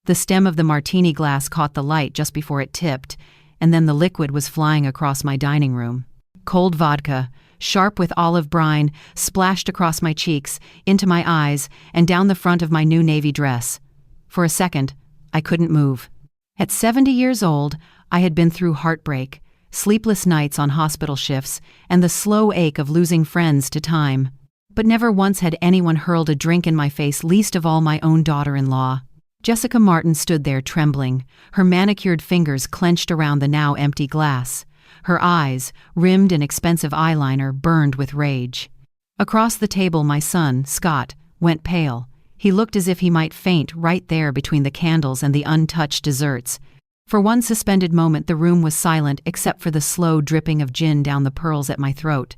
The stem of the martini glass caught the light just before it tipped, and then the liquid was flying across my dining room. Cold vodka, sharp with olive brine, splashed across my cheeks, into my eyes, and down the front of my new navy dress. For a second, I couldn't move. At 70 years old, I had been through heartbreak, sleepless nights on hospital shifts, and the slow ache of losing friends to time. But never once had anyone hurled a drink in my face, least of all my own daughter-in-law. Jessica Martin stood there trembling, her manicured fingers clenched around the now empty glass. Her eyes, rimmed in expensive eyeliner, burned with rage. Across the table, my son, Scott, went pale. He looked as if he might faint right there between the candles and the untouched desserts. For one suspended moment, the room was silent except for the slow dripping of gin down the pearls at my throat.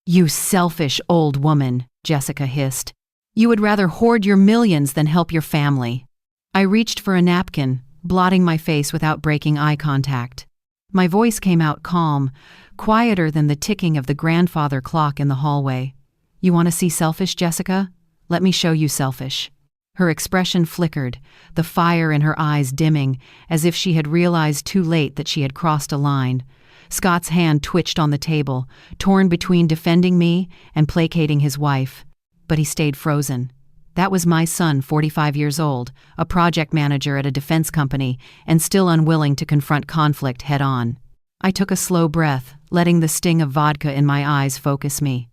"You selfish old woman," Jessica hissed. "You would rather hoard your millions than help your family." I reached for a napkin, blotting my face without breaking eye contact. My voice came out calm, quieter than the ticking of the grandfather clock in the hallway. "You want to see selfish, Jessica? Let me show you selfish." Her expression flickered, the fire in her eyes dimming, as if she had realized too late that she had crossed a line. Scott's hand twitched on the table, torn between defending me and placating his wife. But he stayed frozen. That was my son, 45 years old, a project manager at a defense company, and still unwilling to confront conflict head-on. I took a slow breath, letting the sting of vodka in my eyes focus me.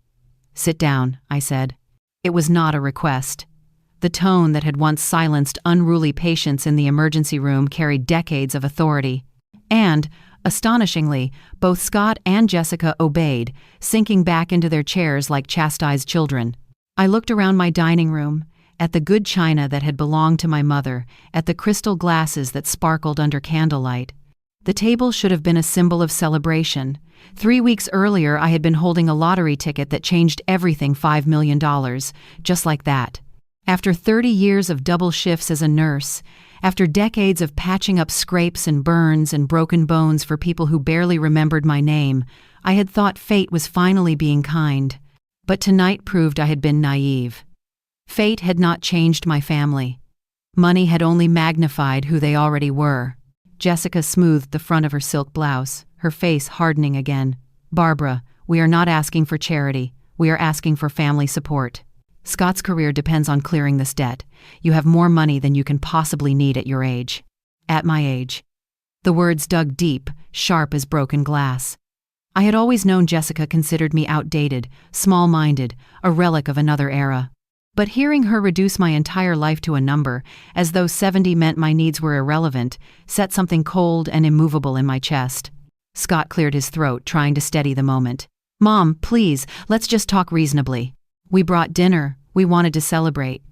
"Sit down," I said. It was not a request. The tone that had once silenced unruly patients in the emergency room carried decades of authority. And, astonishingly, both Scott and Jessica obeyed, sinking back into their chairs like chastised children. I looked around my dining room, at the good china that had belonged to my mother, at the crystal glasses that sparkled under candlelight. The table should have been a symbol of celebration. 3 weeks earlier, I had been holding a lottery ticket that changed everything, $5 million, just like that. After 30 years of double shifts as a nurse, after decades of patching up scrapes and burns and broken bones for people who barely remembered my name, I had thought fate was finally being kind. But tonight proved I had been naive. Fate had not changed my family. Money had only magnified who they already were. Jessica smoothed the front of her silk blouse, her face hardening again. "Barbara, we are not asking for charity. We are asking for family support. Scott's career depends on clearing this debt. You have more money than you can possibly need at your age." At my age. The words dug deep, sharp as broken glass. I had always known Jessica considered me outdated, small-minded, a relic of another era. But hearing her reduce my entire life to a number, as though 70 meant my needs were irrelevant, set something cold and immovable in my chest. Scott cleared his throat, trying to steady the moment. "Mom, please, let's just talk reasonably. We brought dinner. We wanted to celebrate.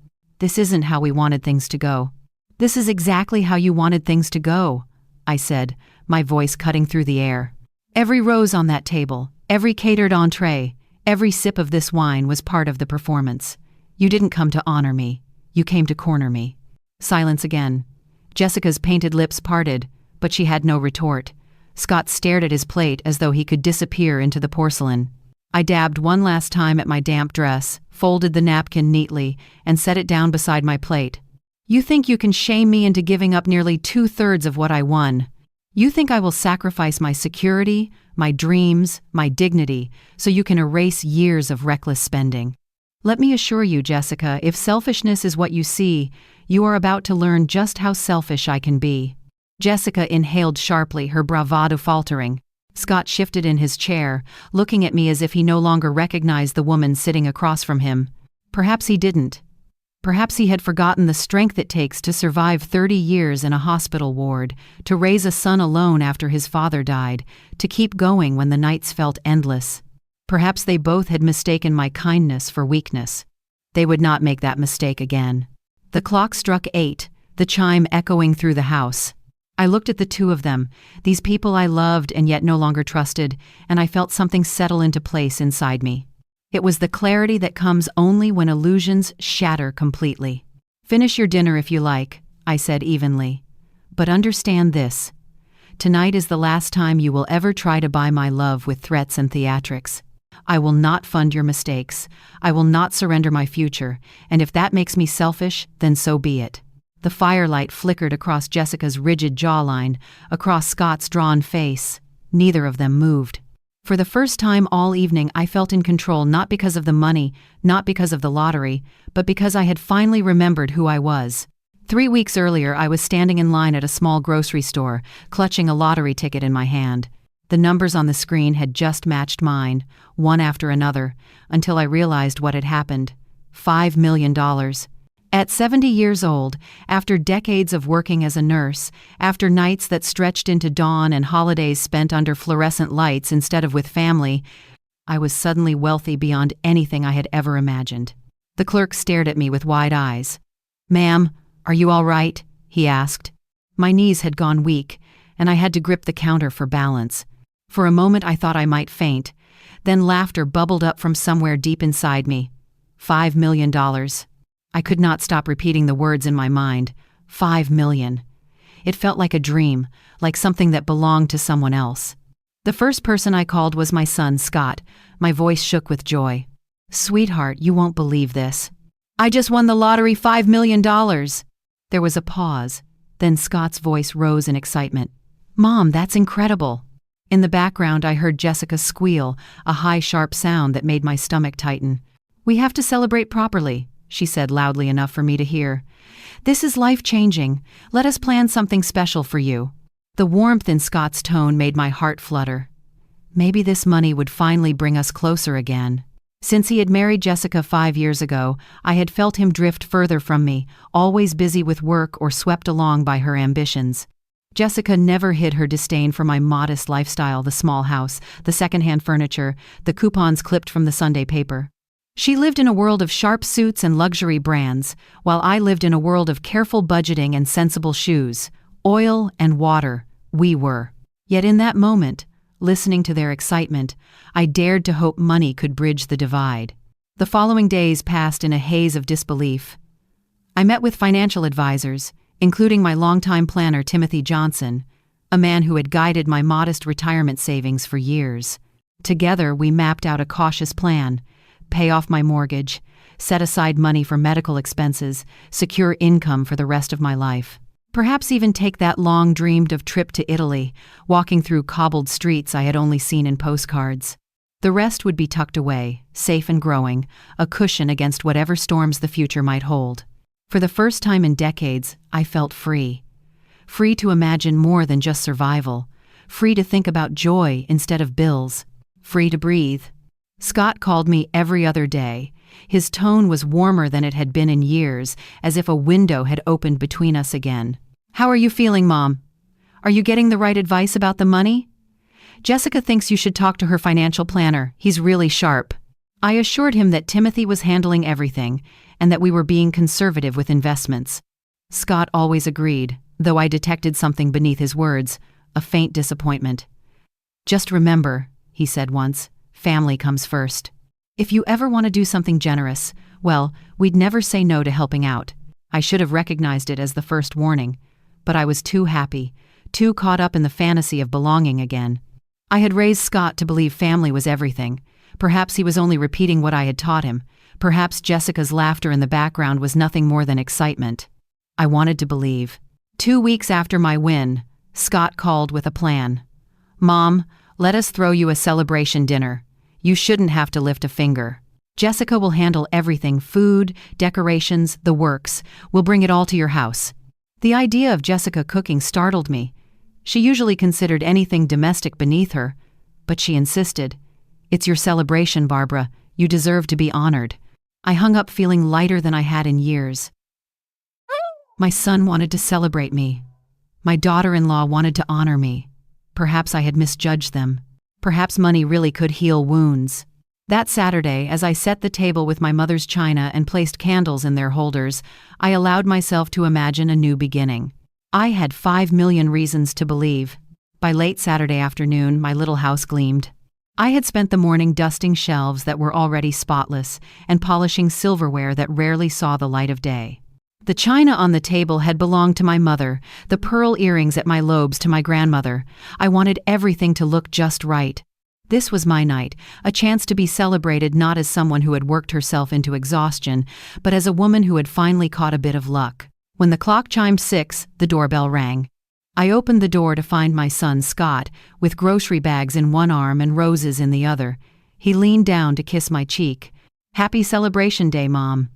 This isn't how we wanted things to go." "This is exactly how you wanted things to go," I said, my voice cutting through the air. "Every rose on that table, every catered entree, every sip of this wine was part of the performance. You didn't come to honor me. You came to corner me." Silence again. Jessica's painted lips parted, but she had no retort. Scott stared at his plate as though he could disappear into the porcelain. I dabbed one last time at my damp dress, folded the napkin neatly, and set it down beside my plate. "You think you can shame me into giving up nearly 2/3 of what I won? You think I will sacrifice my security, my dreams, my dignity, so you can erase years of reckless spending? Let me assure you, Jessica, if selfishness is what you see, you are about to learn just how selfish I can be." Jessica inhaled sharply, her bravado faltering. Scott shifted in his chair, looking at me as if he no longer recognized the woman sitting across from him. Perhaps he didn't. Perhaps he had forgotten the strength it takes to survive 30 years in a hospital ward, to raise a son alone after his father died, to keep going when the nights felt endless. Perhaps they both had mistaken my kindness for weakness. They would not make that mistake again. The clock struck 8, the chime echoing through the house. I looked at the two of them, these people I loved and yet no longer trusted, and I felt something settle into place inside me. It was the clarity that comes only when illusions shatter completely. "Finish your dinner if you like," I said evenly. "But understand this. Tonight is the last time you will ever try to buy my love with threats and theatrics. I will not fund your mistakes. I will not surrender my future, and if that makes me selfish, then so be it. The firelight flickered across Jessica's rigid jawline, across Scott's drawn face. Neither of them moved. For the first time all evening, I felt in control, not because of the money, not because of the lottery, but because I had finally remembered who I was. 3 weeks earlier, I was standing in line at a small grocery store, clutching a lottery ticket in my hand. The numbers on the screen had just matched mine, one after another, until I realized what had happened. $5 million. At 70 years old, after decades of working as a nurse, after nights that stretched into dawn and holidays spent under fluorescent lights instead of with family, I was suddenly wealthy beyond anything I had ever imagined. The clerk stared at me with wide eyes. "Ma'am, are you all right?" he asked. My knees had gone weak, and I had to grip the counter for balance. For a moment I thought I might faint. Then laughter bubbled up from somewhere deep inside me. $5 million. I could not stop repeating the words in my mind. 5 million. It felt like a dream, like something that belonged to someone else. The first person I called was my son, Scott. My voice shook with joy. "Sweetheart, you won't believe this. I just won the lottery, $5 million. There was a pause. Then Scott's voice rose in excitement. "Mom, that's incredible." In the background, I heard Jessica squeal, a high, sharp sound that made my stomach tighten. "We have to celebrate properly," she said loudly enough for me to hear. "This is life-changing. Let us plan something special for you." The warmth in Scott's tone made my heart flutter. Maybe this money would finally bring us closer again. Since he had married Jessica 5 years ago, I had felt him drift further from me, always busy with work or swept along by her ambitions. Jessica never hid her disdain for my modest lifestyle, the small house, the secondhand furniture, the coupons clipped from the Sunday paper. She lived in a world of sharp suits and luxury brands, while I lived in a world of careful budgeting and sensible shoes. Oil and water, we were. Yet in that moment, listening to their excitement, I dared to hope money could bridge the divide. The following days passed in a haze of disbelief. I met with financial advisors, including my longtime planner Timothy Johnson, a man who had guided my modest retirement savings for years. Together, we mapped out a cautious plan: pay off my mortgage, set aside money for medical expenses, secure income for the rest of my life. Perhaps even take that long-dreamed-of trip to Italy, walking through cobbled streets I had only seen in postcards. The rest would be tucked away, safe and growing, a cushion against whatever storms the future might hold. For the first time in decades, I felt free. Free to imagine more than just survival. Free to think about joy instead of bills. Free to breathe. Scott called me every other day. His tone was warmer than it had been in years, as if a window had opened between us again. "How are you feeling, Mom? Are you getting the right advice about the money?" "Jessica thinks you should talk to her financial planner. He's really sharp." I assured him that Timothy was handling everything, and that we were being conservative with investments. Scott always agreed, though I detected something beneath his words, a faint disappointment. "Just remember," he said once, "family comes first. If you ever want to do something generous, well, we'd never say no to helping out." I should have recognized it as the first warning, but I was too happy, too caught up in the fantasy of belonging again. I had raised Scott to believe family was everything. Perhaps he was only repeating what I had taught him. Perhaps Jessica's laughter in the background was nothing more than excitement. I wanted to believe. 2 weeks after my win, Scott called with a plan. "Mom, let us throw you a celebration dinner. You shouldn't have to lift a finger. Jessica will handle everything: food, decorations, the works. We'll bring it all to your house." The idea of Jessica cooking startled me. She usually considered anything domestic beneath her, but she insisted. "It's your celebration, Barbara. You deserve to be honored." I hung up feeling lighter than I had in years. My son wanted to celebrate me. My daughter-in-law wanted to honor me. Perhaps I had misjudged them. Perhaps money really could heal wounds. That Saturday, as I set the table with my mother's china and placed candles in their holders, I allowed myself to imagine a new beginning. I had 5 million reasons to believe. By late Saturday afternoon, my little house gleamed. I had spent the morning dusting shelves that were already spotless and polishing silverware that rarely saw the light of day. The china on the table had belonged to my mother, the pearl earrings at my lobes to my grandmother. I wanted everything to look just right. This was my night, a chance to be celebrated not as someone who had worked herself into exhaustion, but as a woman who had finally caught a bit of luck. When the clock chimed 6, the doorbell rang. I opened the door to find my son, Scott, with grocery bags in one arm and roses in the other. He leaned down to kiss my cheek. "Happy Celebration Day, Mom."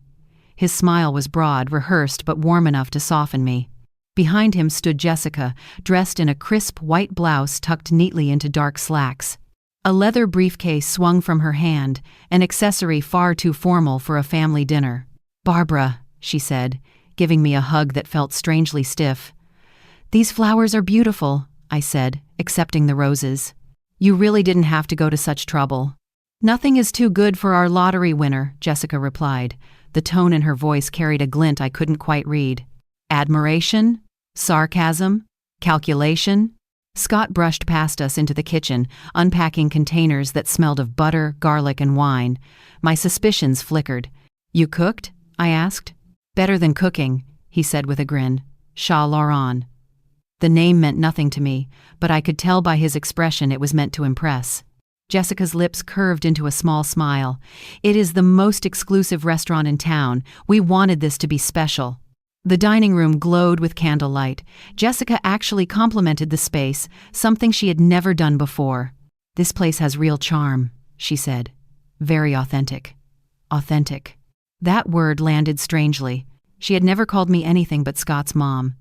His smile was broad, rehearsed, but warm enough to soften me. Behind him stood Jessica, dressed in a crisp white blouse tucked neatly into dark slacks. A leather briefcase swung from her hand, an accessory far too formal for a family dinner. "Barbara," she said, giving me a hug that felt strangely stiff. "These flowers are beautiful," I said, accepting the roses. "You really didn't have to go to such trouble." "Nothing is too good for our lottery winner," Jessica replied. The tone in her voice carried a glint I couldn't quite read. Admiration? Sarcasm? Calculation? Scott brushed past us into the kitchen, unpacking containers that smelled of butter, garlic, and wine. My suspicions flickered. "You cooked?" I asked. "Better than cooking," he said with a grin. "Shah Lauren." The name meant nothing to me, but I could tell by his expression it was meant to impress. Jessica's lips curved into a small smile. "It is the most exclusive restaurant in town. We wanted this to be special." The dining room glowed with candlelight. Jessica actually complimented the space, something she had never done before. "This place has real charm," she said. "Very authentic." Authentic. That word landed strangely. She had never called me anything but Scott's mom.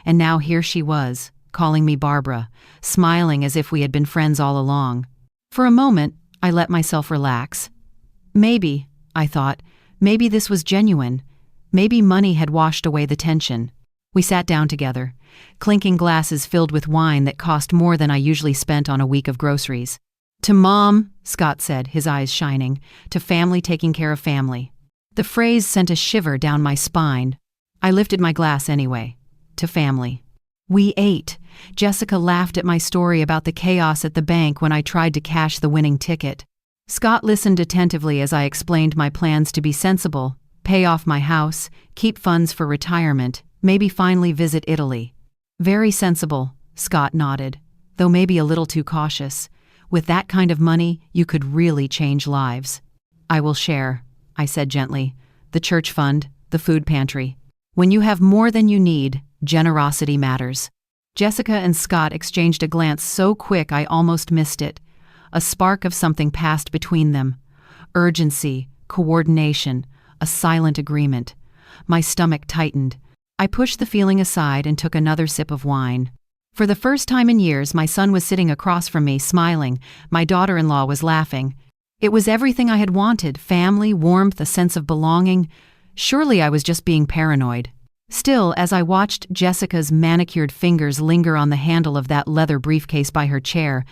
And now here she was, calling me Barbara, smiling as if we had been friends all along. For a moment, I let myself relax. Maybe, I thought, maybe this was genuine. Maybe money had washed away the tension. We sat down together, clinking glasses filled with wine that cost more than I usually spent on a week of groceries. "To Mom," Scott said, his eyes shining, "to family taking care of family." The phrase sent a shiver down my spine. I lifted my glass anyway. To family. We ate. Jessica laughed at my story about the chaos at the bank when I tried to cash the winning ticket. Scott listened attentively as I explained my plans to be sensible, pay off my house, keep funds for retirement, maybe finally visit Italy. "Very sensible," Scott nodded, though maybe a little too cautious. "With that kind of money, you could really change lives." "I will share," I said gently. "The church fund, the food pantry. When you have more than you need, generosity matters." Jessica and Scott exchanged a glance so quick I almost missed it. A spark of something passed between them. Urgency, coordination, a silent agreement. My stomach tightened. I pushed the feeling aside and took another sip of wine. For the first time in years, my son was sitting across from me, smiling. My daughter-in-law was laughing. It was everything I had wanted: family, warmth, a sense of belonging. Surely I was just being paranoid. Still, as I watched Jessica's manicured fingers linger on the handle of that leather briefcase by her chair,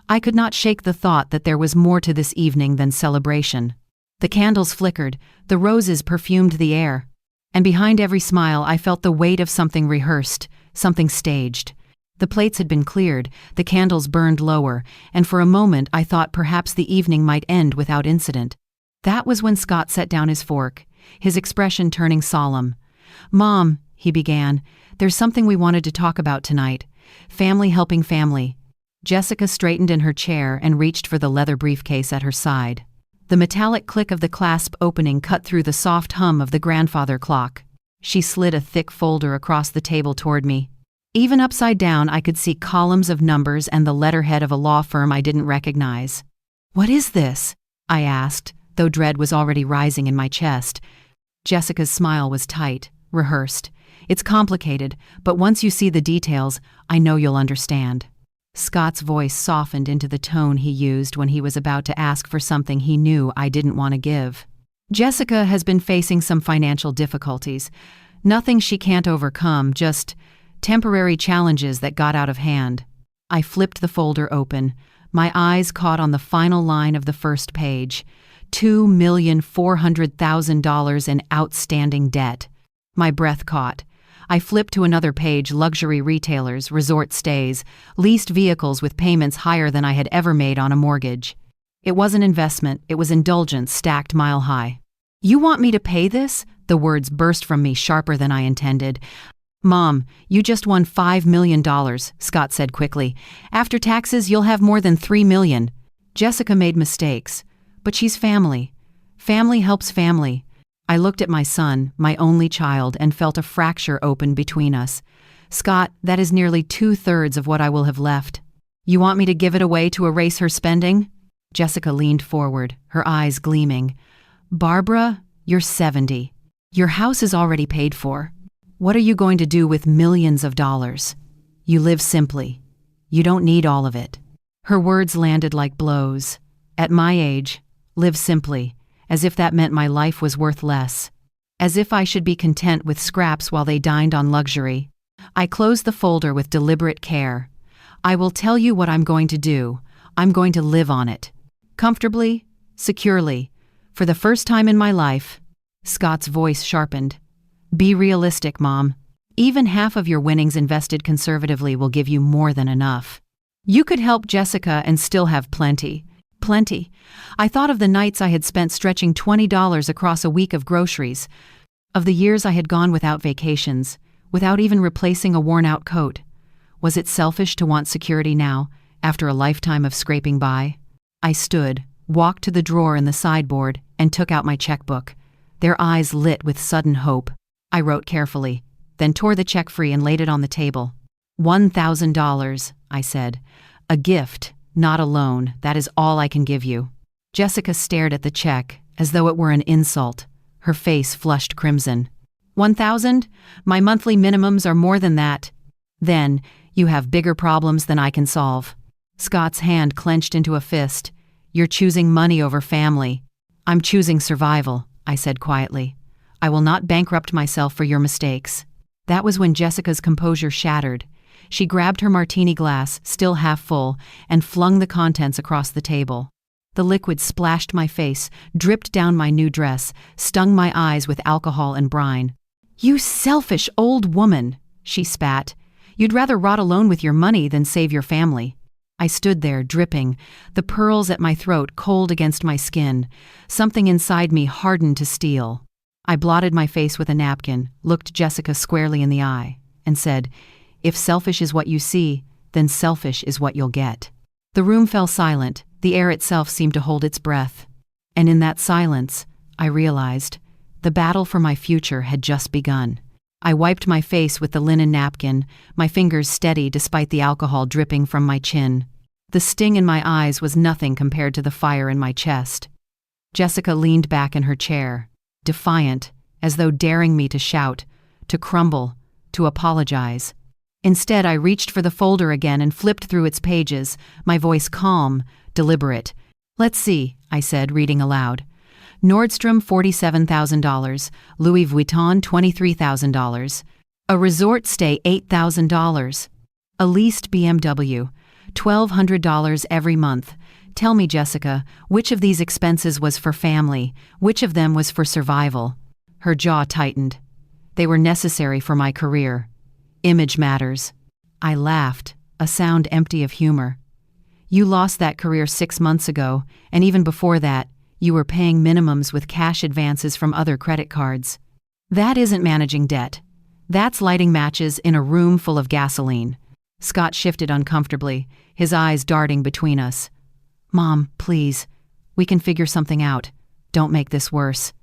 I could not shake the thought that there was more to this evening than celebration. The candles flickered, the roses perfumed the air, and behind every smile I felt the weight of something rehearsed, something staged. The plates had been cleared, the candles burned lower, and for a moment I thought perhaps the evening might end without incident. That was when Scott set down his fork, his expression turning solemn. "Mom," he began, "there's something we wanted to talk about tonight. Family helping family." Jessica straightened in her chair and reached for the leather briefcase at her side. The metallic click of the clasp opening cut through the soft hum of the grandfather clock. She slid a thick folder across the table toward me. Even upside down, I could see columns of numbers and the letterhead of a law firm I didn't recognize. "What is this?" I asked, though dread was already rising in my chest. Jessica's smile was tight, rehearsed. "It's complicated, but once you see the details, I know you'll understand." Scott's voice softened into the tone he used when he was about to ask for something he knew I didn't want to give. "Jessica has been facing some financial difficulties. Nothing she can't overcome, just temporary challenges that got out of hand." I flipped the folder open. My eyes caught on the final line of the first page. $2,400,000 in outstanding debt. My breath caught. I flipped to another page: luxury retailers, resort stays, leased vehicles with payments higher than I had ever made on a mortgage. It wasn't investment, it was indulgence stacked mile high. "You want me to pay this?" The words burst from me sharper than I intended. "Mom, you just won $5 million, Scott said quickly. "After taxes, you'll have more than $3 million. Jessica made mistakes, but she's family. Family helps family." I looked at my son, my only child, and felt a fracture open between us. Scott, that is nearly 2/3 of what I will have left. You want me to give it away to erase her spending? Jessica leaned forward, her eyes gleaming. Barbara, you're 70. Your house is already paid for. What are you going to do with millions of dollars? You live simply. You don't need all of it. Her words landed like blows. At my age, live simply, as if that meant my life was worth less. As if I should be content with scraps while they dined on luxury. I closed the folder with deliberate care. I will tell you what I'm going to do. I'm going to live on it. Comfortably, securely, for the first time in my life. Scott's voice sharpened. Be realistic, Mom. Even half of your winnings invested conservatively will give you more than enough. You could help Jessica and still have plenty. Plenty. I thought of the nights I had spent stretching $20 across a week of groceries, of the years I had gone without vacations, without even replacing a worn-out coat. Was it selfish to want security now, after a lifetime of scraping by? I stood, walked to the drawer in the sideboard, and took out my checkbook. Their eyes lit with sudden hope. I wrote carefully, then tore the check free and laid it on the table. $1,000, I said. A gift, not a loan, that is all I can give you. Jessica stared at the check, as though it were an insult. Her face flushed crimson. 1,000? My monthly minimums are more than that. Then, you have bigger problems than I can solve. Scott's hand clenched into a fist. You're choosing money over family. I'm choosing survival, I said quietly. I will not bankrupt myself for your mistakes. That was when Jessica's composure shattered. She grabbed her martini glass, still half full, and flung the contents across the table. The liquid splashed my face, dripped down my new dress, stung my eyes with alcohol and brine. You selfish old woman, she spat. You'd rather rot alone with your money than save your family. I stood there, dripping, the pearls at my throat cold against my skin. Something inside me hardened to steel. I blotted my face with a napkin, looked Jessica squarely in the eye, and said, If selfish is what you see, then selfish is what you'll get. The room fell silent. The air itself seemed to hold its breath. And in that silence, I realized, the battle for my future had just begun. I wiped my face with the linen napkin, my fingers steady despite the alcohol dripping from my chin. The sting in my eyes was nothing compared to the fire in my chest. Jessica leaned back in her chair, defiant, as though daring me to shout, to crumble, to apologize. Instead, I reached for the folder again and flipped through its pages, my voice calm, deliberate. Let's see, I said, reading aloud. Nordstrom $47,000, Louis Vuitton $23,000, a resort stay $8,000, a leased BMW, $1,200 every month. Tell me, Jessica, which of these expenses was for family, which of them was for survival? Her jaw tightened. They were necessary for my career. Image matters. I laughed, a sound empty of humor. You lost that career 6 months ago, and even before that, you were paying minimums with cash advances from other credit cards. That isn't managing debt. That's lighting matches in a room full of gasoline. Scott shifted uncomfortably, his eyes darting between us. Mom, please. We can figure something out. Don't make this worse.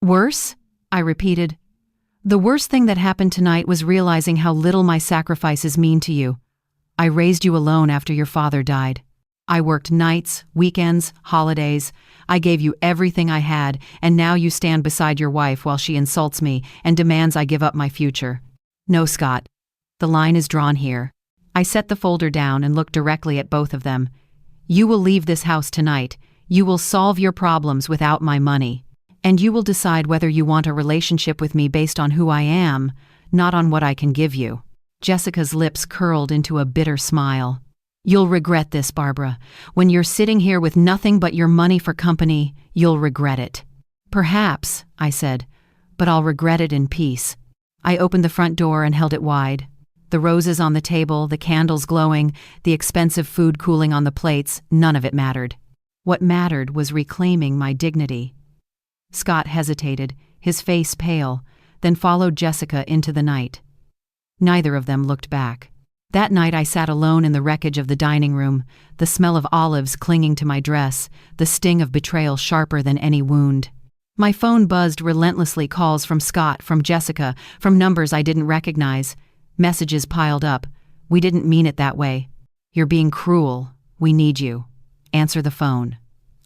Worse? I repeated. The worst thing that happened tonight was realizing how little my sacrifices mean to you. I raised you alone after your father died. I worked nights, weekends, holidays. I gave you everything I had, and now you stand beside your wife while she insults me and demands I give up my future. No, Scott. The line is drawn here. I set the folder down and looked directly at both of them. You will leave this house tonight. You will solve your problems without my money. And you will decide whether you want a relationship with me based on who I am, not on what I can give you. Jessica's lips curled into a bitter smile. You'll regret this, Barbara. When you're sitting here with nothing but your money for company, you'll regret it. Perhaps, I said, but I'll regret it in peace. I opened the front door and held it wide. The roses on the table, the candles glowing, the expensive food cooling on the plates, none of it mattered. What mattered was reclaiming my dignity. Scott hesitated, his face pale, then followed Jessica into the night. Neither of them looked back. That night I sat alone in the wreckage of the dining room, the smell of olives clinging to my dress, the sting of betrayal sharper than any wound. My phone buzzed relentlessly, calls from Scott, from Jessica, from numbers I didn't recognize. Messages piled up. We didn't mean it that way. You're being cruel. We need you. Answer the phone.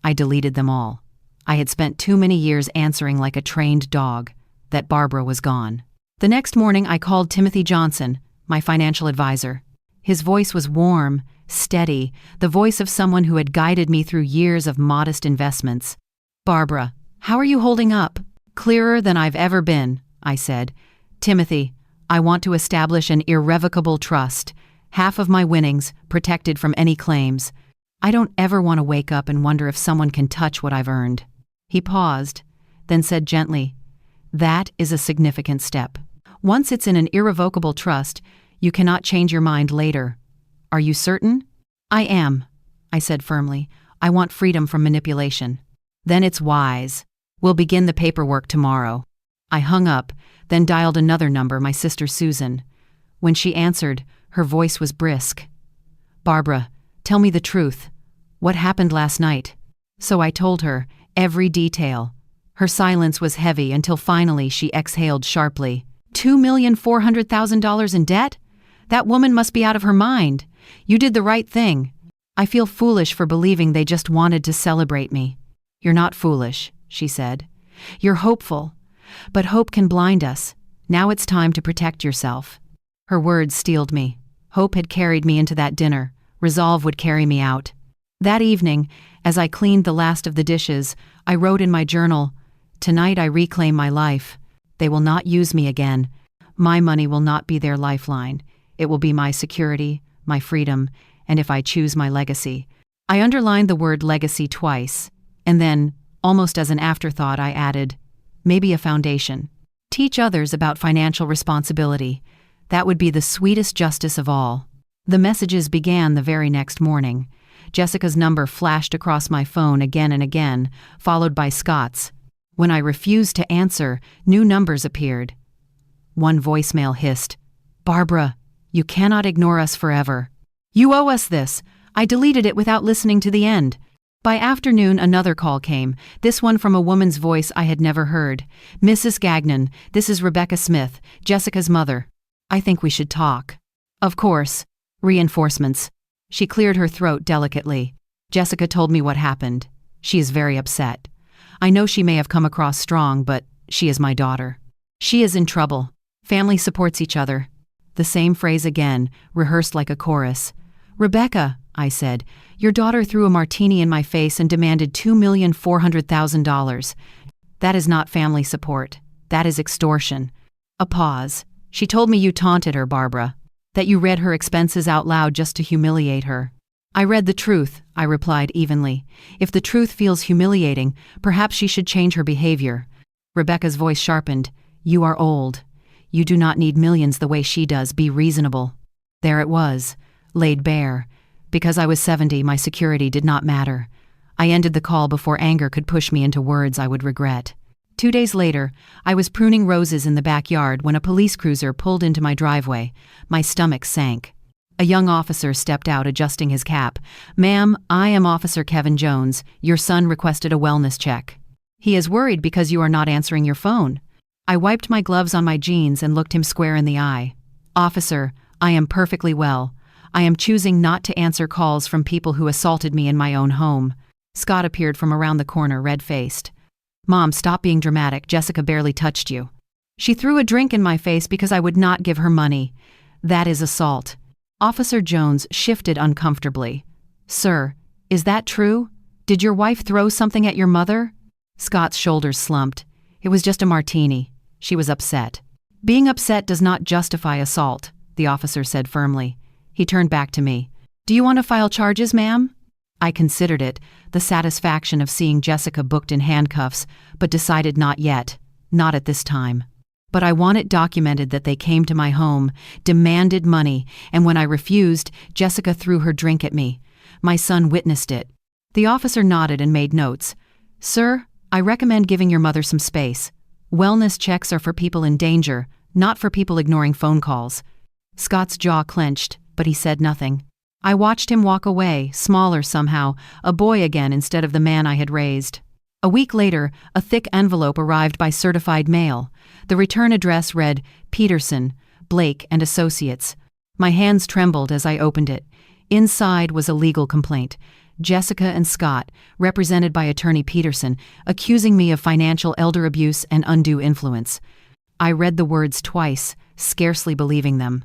I deleted them all. I had spent too many years answering like a trained dog. That Barbara was gone. The next morning I called Timothy Johnson, my financial advisor. His voice was warm, steady, the voice of someone who had guided me through years of modest investments. "Barbara, how are you holding up?" "Clearer than I've ever been," I said. "Timothy, I want to establish an irrevocable trust. Half of my winnings, protected from any claims. I don't ever want to wake up and wonder if someone can touch what I've earned." He paused, then said gently, "That is a significant step. Once it's in an irrevocable trust, you cannot change your mind later. Are you certain?" "I am," I said firmly. "I want freedom from manipulation." "Then it's wise. We'll begin the paperwork tomorrow." I hung up, then dialed another number, my sister Susan. When she answered, her voice was brisk. "Barbara, tell me the truth. What happened last night?" So I told her, every detail. Her silence was heavy until finally she exhaled sharply. $2,400,000 in debt? That woman must be out of her mind. You did the right thing. I feel foolish for believing they just wanted to celebrate me. "You're not foolish," she said. "You're hopeful. But hope can blind us. Now it's time to protect yourself." Her words steeled me. Hope had carried me into that dinner. Resolve would carry me out. That evening, as I cleaned the last of the dishes, I wrote in my journal, "Tonight I reclaim my life. They will not use me again. My money will not be their lifeline. It will be my security, my freedom, and if I choose, my legacy." I underlined the word legacy twice, and then, almost as an afterthought, I added, "Maybe a foundation. Teach others about financial responsibility. That would be the sweetest justice of all." The messages began the very next morning. Jessica's number flashed across my phone again and again, followed by Scott's. When I refused to answer, new numbers appeared. One voicemail hissed, "Barbara, you cannot ignore us forever. You owe us this." I deleted it without listening to the end. By afternoon, another call came, this one from a woman's voice I had never heard. "Mrs. Gagnon, this is Rebecca Smith, Jessica's mother. I think we should talk." "Of course. Reinforcements." She cleared her throat delicately. "Jessica told me what happened. She is very upset. I know she may have come across strong, but she is my daughter. She is in trouble. Family supports each other." The same phrase again, rehearsed like a chorus. "Rebecca," I said, "your daughter threw a martini in my face and demanded $2,400,000. That is not family support. That is extortion." A pause. "She told me you taunted her, Barbara. That you read her expenses out loud just to humiliate her." "I read the truth," I replied evenly. "If the truth feels humiliating, perhaps she should change her behavior." Rebecca's voice sharpened. "You are old. You do not need millions the way she does. Be reasonable." There it was, laid bare. Because I was 70, my security did not matter. I ended the call before anger could push me into words I would regret. 2 days later, I was pruning roses in the backyard when a police cruiser pulled into my driveway. My stomach sank. A young officer stepped out, adjusting his cap. "Ma'am, I am Officer Kevin Jones. Your son requested a wellness check. He is worried because you are not answering your phone." I wiped my gloves on my jeans and looked him square in the eye. "Officer, I am perfectly well. I am choosing not to answer calls from people who assaulted me in my own home." Scott appeared from around the corner, red-faced. "Mom, stop being dramatic. Jessica barely touched you. She threw a drink in my face because I would not give her money. That is assault." Officer Jones shifted uncomfortably. "Sir, is that true? Did your wife throw something at your mother?" Scott's shoulders slumped. "It was just a martini. She was upset." "Being upset does not justify assault," the officer said firmly. He turned back to me. "Do you want to file charges, ma'am?" I considered it, the satisfaction of seeing Jessica booked in handcuffs, but decided not yet, not at this time. But I want it documented that they came to my home, demanded money, and when I refused, Jessica threw her drink at me. My son witnessed it. The officer nodded and made notes. "Sir, I recommend giving your mother some space. Wellness checks are for people in danger, not for people ignoring phone calls." Scott's jaw clenched, but he said nothing. I watched him walk away, smaller somehow, a boy again instead of the man I had raised. A week later, a thick envelope arrived by certified mail. The return address read, Peterson, Blake and Associates. My hands trembled as I opened it. Inside was a legal complaint. Jessica and Scott, represented by attorney Peterson, accusing me of financial elder abuse and undue influence. I read the words twice, scarcely believing them.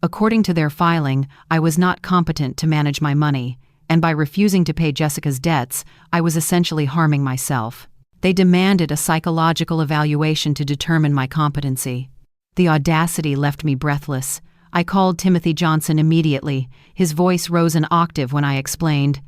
According to their filing, I was not competent to manage my money, and by refusing to pay Jessica's debts, I was essentially harming myself. They demanded a psychological evaluation to determine my competency. The audacity left me breathless. I called Timothy Johnson immediately. His voice rose an octave when I explained,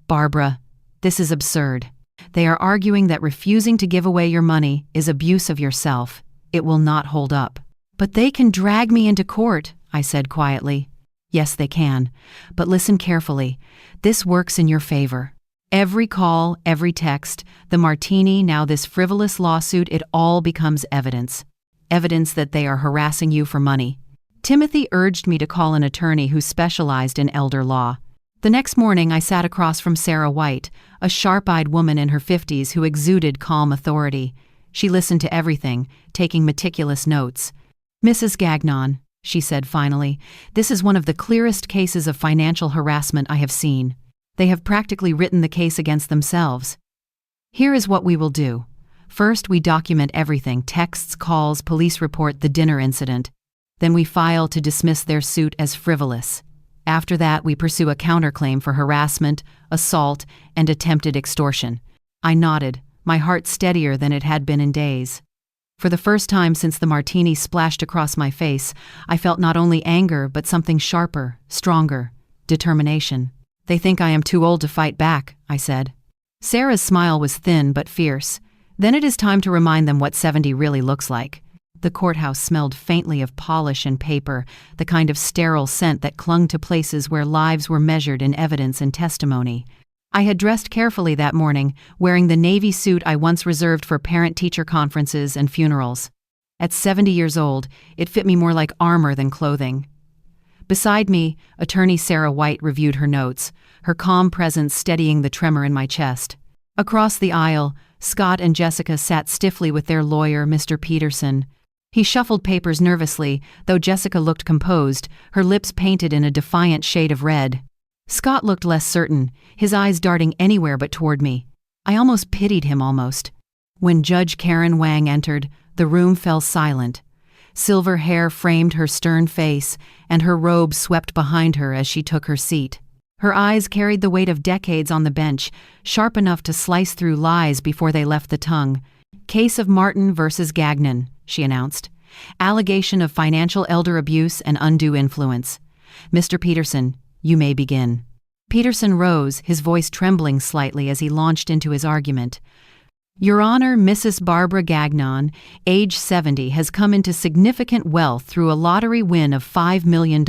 Barbara, this is absurd. They are arguing that refusing to give away your money is abuse of yourself. It will not hold up. But they can drag me into court, I said quietly. Yes, they can. But listen carefully. This works in your favor. Every call, every text, the martini, now this frivolous lawsuit, it all becomes evidence. Evidence that they are harassing you for money. Timothy urged me to call an attorney who specialized in elder law. The next morning I sat across from Sarah White, a sharp-eyed woman in her 50s who exuded calm authority. She listened to everything, taking meticulous notes. Mrs. Gagnon, she said finally, this is one of the clearest cases of financial harassment I have seen. They have practically written the case against themselves. Here is what we will do. First, we document everything, texts, calls, police report, the dinner incident. Then we file to dismiss their suit as frivolous. After that, we pursue a counterclaim for harassment, assault, and attempted extortion. I nodded, my heart steadier than it had been in days. For the first time since the martini splashed across my face, I felt not only anger but something sharper, stronger, determination. They think I am too old to fight back, I said. Sarah's smile was thin but fierce. Then it is time to remind them what 70 really looks like. The courthouse smelled faintly of polish and paper, the kind of sterile scent that clung to places where lives were measured in evidence and testimony. I had dressed carefully that morning, wearing the navy suit I once reserved for parent-teacher conferences and funerals. At 70 years old, it fit me more like armor than clothing. Beside me, attorney Sarah White reviewed her notes, her calm presence steadying the tremor in my chest. Across the aisle, Scott and Jessica sat stiffly with their lawyer, Mr. Peterson. He shuffled papers nervously, though Jessica looked composed, her lips painted in a defiant shade of red. Scott looked less certain, his eyes darting anywhere but toward me. I almost pitied him almost. When Judge Karen Wang entered, the room fell silent. Silver hair framed her stern face, and her robe swept behind her as she took her seat. Her eyes carried the weight of decades on the bench, sharp enough to slice through lies before they left the tongue. Case of Martin versus Gagnon, she announced. Allegation of financial elder abuse and undue influence. Mr. Peterson, you may begin. Peterson rose, his voice trembling slightly as he launched into his argument. Your Honor, Mrs. Barbara Gagnon, age 70, has come into significant wealth through a lottery win of $5 million.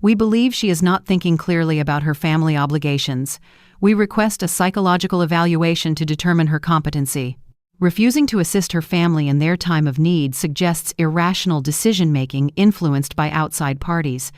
We believe she is not thinking clearly about her family obligations. We request a psychological evaluation to determine her competency. Refusing to assist her family in their time of need suggests irrational decision-making influenced by outside parties.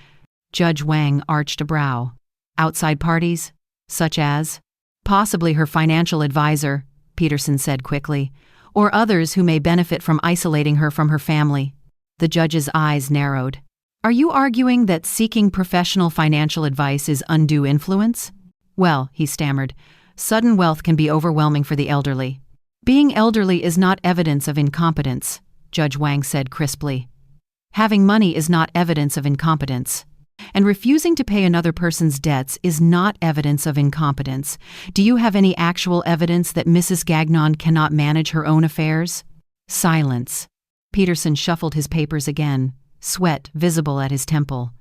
Judge Wang arched a brow. Outside parties? Such as? Possibly her financial advisor, Peterson said quickly, or others who may benefit from isolating her from her family. The judge's eyes narrowed. Are you arguing that seeking professional financial advice is undue influence? Well, he stammered, sudden wealth can be overwhelming for the elderly. Being elderly is not evidence of incompetence, Judge Wang said crisply. Having money is not evidence of incompetence. And refusing to pay another person's debts is not evidence of incompetence. Do you have any actual evidence that Mrs. Gagnon cannot manage her own affairs? Silence. Peterson shuffled his papers again, sweat visible at his temple.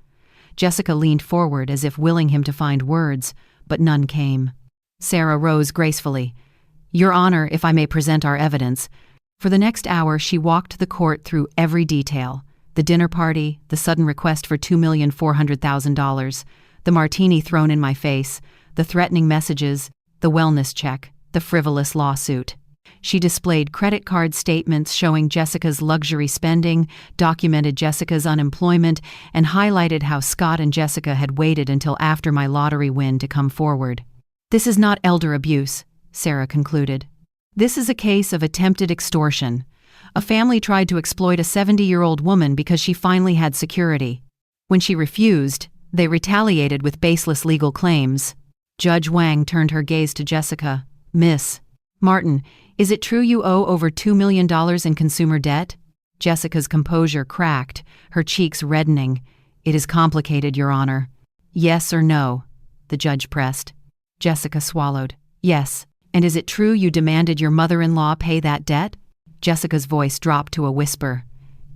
Jessica leaned forward as if willing him to find words, but none came. Sarah rose gracefully. Your Honor, if I may present our evidence. For the next hour, she walked the court through every detail. The dinner party, the sudden request for $2,400,000, the martini thrown in my face, the threatening messages, the wellness check, the frivolous lawsuit. She displayed credit card statements showing Jessica's luxury spending, documented Jessica's unemployment, and highlighted how Scott and Jessica had waited until after my lottery win to come forward. This is not elder abuse, Sarah concluded. This is a case of attempted extortion. A family tried to exploit a 70-year-old woman because she finally had security. When she refused, they retaliated with baseless legal claims. Judge Wang turned her gaze to Jessica. Miss Martin, is it true you owe over $2 million in consumer debt? Jessica's composure cracked, her cheeks reddening. It is complicated, Your Honor. Yes or no? The judge pressed. Jessica swallowed. Yes. And is it true you demanded your mother-in-law pay that debt? Jessica's voice dropped to a whisper.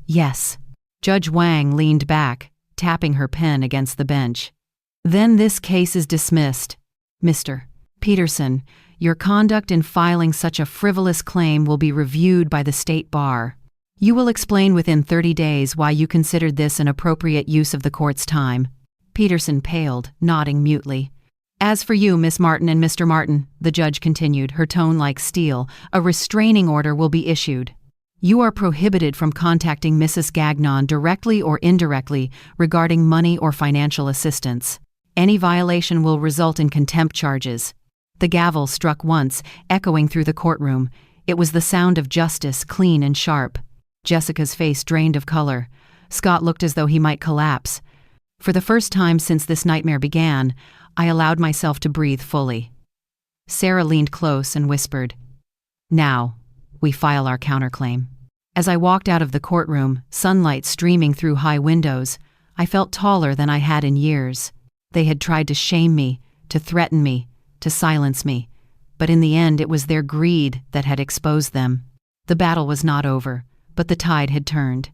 Yes. Judge Wang leaned back, tapping her pen against the bench. Then this case is dismissed. Mr. Peterson, your conduct in filing such a frivolous claim will be reviewed by the State Bar. You will explain within 30 days why you considered this an appropriate use of the court's time. Peterson paled, nodding mutely. As for you, Miss Martin and Mr. Martin, the judge continued, her tone like steel, a restraining order will be issued. You are prohibited from contacting Mrs. Gagnon directly or indirectly regarding money or financial assistance. Any violation will result in contempt charges. The gavel struck once, echoing through the courtroom. It was the sound of justice, clean and sharp. Jessica's face drained of color. Scott looked as though he might collapse. For the first time since this nightmare began, I allowed myself to breathe fully. Sarah leaned close and whispered, Now, we file our counterclaim. As I walked out of the courtroom, sunlight streaming through high windows, I felt taller than I had in years. They had tried to shame me, to threaten me, to silence me, but in the end it was their greed that had exposed them. The battle was not over, but the tide had turned.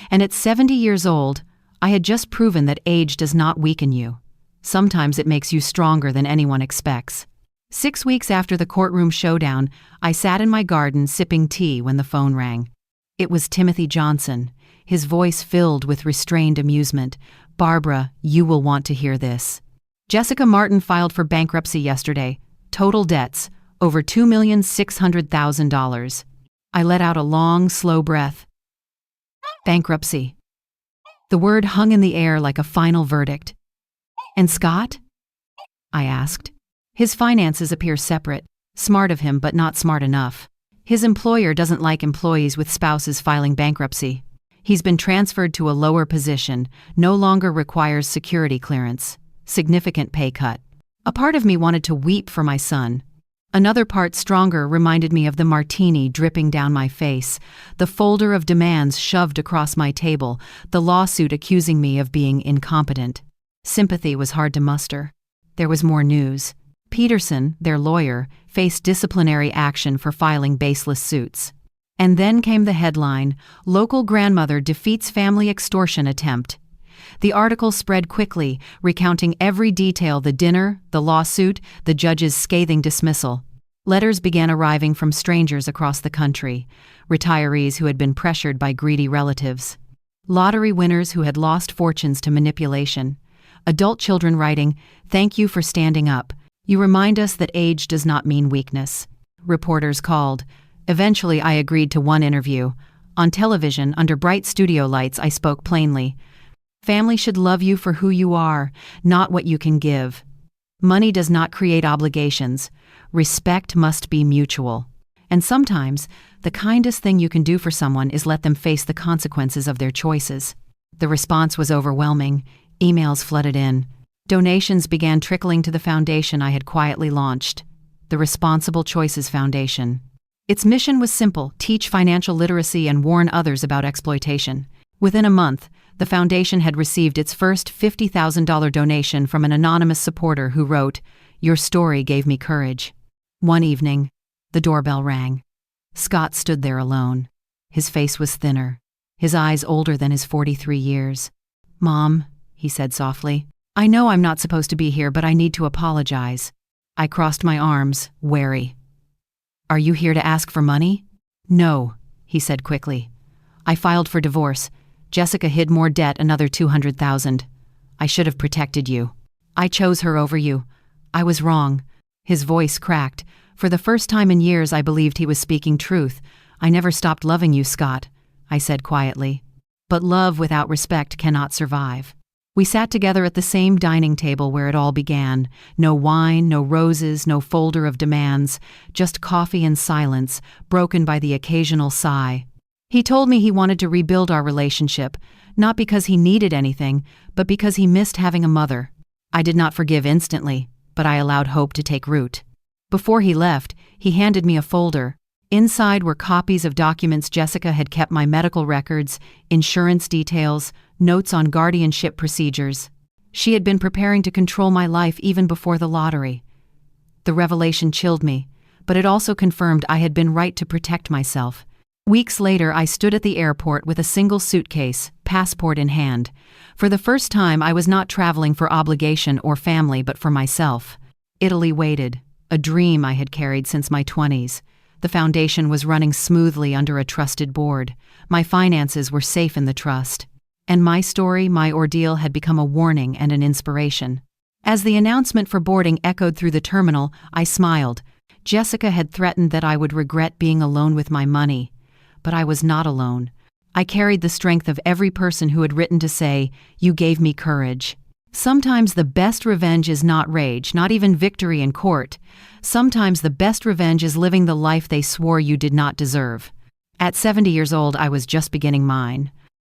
And at 70 years old, I had just proven that age does not weaken you. Sometimes it makes you stronger than anyone expects. 6 weeks after the courtroom showdown, I sat in my garden sipping tea when the phone rang. It was Timothy Johnson, his voice filled with restrained amusement. Barbara, you will want to hear this. Jessica Martin filed for bankruptcy yesterday. Total debts, over $2,600,000. I let out a long, slow breath. Bankruptcy. The word hung in the air like a final verdict. And Scott? I asked. His finances appear separate. Smart of him, but not smart enough. His employer doesn't like employees with spouses filing bankruptcy. He's been transferred to a lower position, no longer requires security clearance. Significant pay cut. A part of me wanted to weep for my son. Another part, stronger, reminded me of the martini dripping down my face, the folder of demands shoved across my table, the lawsuit accusing me of being incompetent. Sympathy was hard to muster. There was more news. Peterson, their lawyer, faced disciplinary action for filing baseless suits. And then came the headline, Local Grandmother Defeats Family Extortion Attempt. The article spread quickly, recounting every detail: the dinner, the lawsuit, the judge's scathing dismissal. Letters began arriving from strangers across the country, retirees who had been pressured by greedy relatives, lottery winners who had lost fortunes to manipulation, adult children writing, "Thank you for standing up. You remind us that age does not mean weakness." Reporters called. Eventually, I agreed to one interview. On television, under bright studio lights, I spoke plainly. Family should love you for who you are, not what you can give. Money does not create obligations. Respect must be mutual. And sometimes, the kindest thing you can do for someone is let them face the consequences of their choices. The response was overwhelming. Emails flooded in. Donations began trickling to the foundation I had quietly launched, the Responsible Choices Foundation. Its mission was simple: teach financial literacy and warn others about exploitation. Within a month, the foundation had received its first $50,000 donation from an anonymous supporter who wrote, "Your story gave me courage." One evening, the doorbell rang. Scott stood there alone. His face was thinner, his eyes older than his 43 years. "Mom," he said softly, "I know I'm not supposed to be here, but I need to apologize." I crossed my arms, wary. "Are you here to ask for money?" "No," he said quickly. "I filed for divorce. Jessica hid more debt, another $200,000. I should have protected you. I chose her over you. I was wrong." His voice cracked. For the first time in years, I believed he was speaking truth. "I never stopped loving you, Scott," I said quietly. "But love without respect cannot survive." We sat together at the same dining table where it all began. No wine, no roses, no folder of demands, just coffee and silence, broken by the occasional sigh. He told me he wanted to rebuild our relationship, not because he needed anything, but because he missed having a mother. I did not forgive instantly, but I allowed hope to take root. Before he left, he handed me a folder. Inside were copies of documents Jessica had kept: my medical records, insurance details, notes on guardianship procedures. She had been preparing to control my life even before the lottery. The revelation chilled me, but it also confirmed I had been right to protect myself. Weeks later, I stood at the airport with a single suitcase, passport in hand. For the first time, I was not traveling for obligation or family, but for myself. Italy waited, a dream I had carried since my 20s. The foundation was running smoothly under a trusted board. My finances were safe in the trust. And my story, my ordeal, had become a warning and an inspiration. As the announcement for boarding echoed through the terminal, I smiled. Jessica had threatened that I would regret being alone with my money. But I was not alone. I carried the strength of every person who had written to say, "You gave me courage." Sometimes the best revenge is not rage, not even victory in court. Sometimes the best revenge is living the life they swore you did not deserve. At 70 years old, I was just beginning mine.